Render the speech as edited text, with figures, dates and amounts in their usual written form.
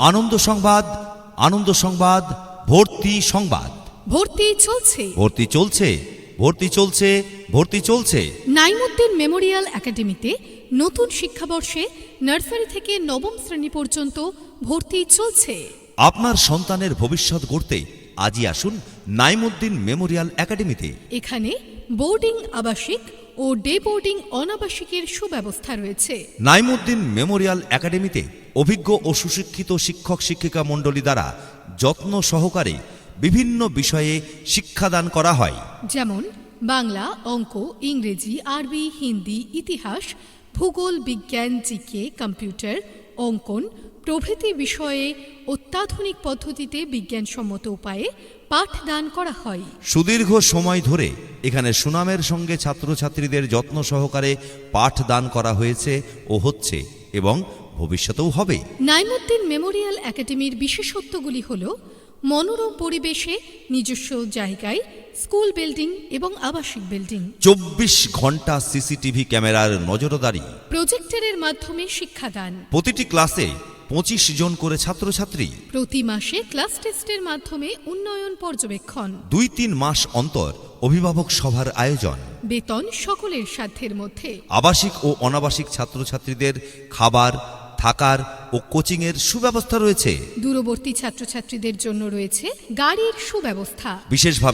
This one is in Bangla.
আনন্দ সংবাদ, আনন্দ সংবাদ, ভর্তি সংবাদ। ভর্তি চলছে, ভর্তি চলছে, ভর্তি চলছে, ভর্তি চলছে। নাইমুদ্দিন মেমোরিয়াল একাডেমিতে নতুন শিক্ষাবর্ষে নার্সারি থেকে নবম শ্রেণী পর্যন্ত ভর্তি চলছে। আপনার সন্তানের ভবিষ্যৎ গড়তে আজই আসুন নাইমুদ্দিন মেমোরিয়াল একাডেমিতে। এখানে বোর্ডিং আবাসিক ও ডে বোর্ডিং অনাবাসিকের সুব্যবস্থা রয়েছে। নাইমুদ্দিন মেমোরিয়াল একাডেমিতে অভিজ্ঞ ও সুশিক্ষিত শিক্ষক শিক্ষিকা মণ্ডলী দ্বারা যত্ন সহকারে বিভিন্ন বিষয়ে শিক্ষাদান করা হয়, যেমন বাংলা, অঙ্ক, ইংরেজি, আরবি, হিন্দি, ইতিহাস, ভূগোল, বিজ্ঞান, জিকে, কম্পিউটার, অঙ্কন প্রভৃতি বিষয়ে অত্যাধুনিক পদ্ধতিতে বিজ্ঞানসম্মত উপায়ে পাঠদান করা হয়। সুদীর্ঘ সময় ধরে এখানে সুনামের সঙ্গে ছাত্রছাত্রীদের যত্ন সহকারে পাঠদান করা হয়েছে ও হচ্ছে এবং ভবিষ্যতেও হবে। নাইমুদ্দিন মেমোরিয়াল একাডেমির বিশেষত্বগুলি হল মনোরম পরিবেশে নিজস্ব জায়গায় স্কুল বিল্ডিং এবং আবাসিক বিল্ডিং, 24 ঘন্টা সিসিটিভি ক্যামেরার নজরদারি, প্রজেক্টরের মাধ্যমে শিক্ষাদান, প্রতিটি ক্লাসে 25 জন করে ছাত্রছাত্রী, প্রতি মাসে ক্লাস টেস্টের মাধ্যমে উন্নয়ন পর্যবেক্ষণ, 2-3 মাস অন্তর অভিভাবক সভার আয়োজন, বেতন সকলের সাধ্যের মধ্যে, আবাসিক ও অনাবাসিক ছাত্রছাত্রীদের খাবার, থাকার ও কোচিংয়ের সুব্যবস্থা রয়েছে। দূরবর্তী ছাত্রছাত্রীদের জন্য রয়েছে গাড়ির সুব্যবস্থা। বিশেষভাবে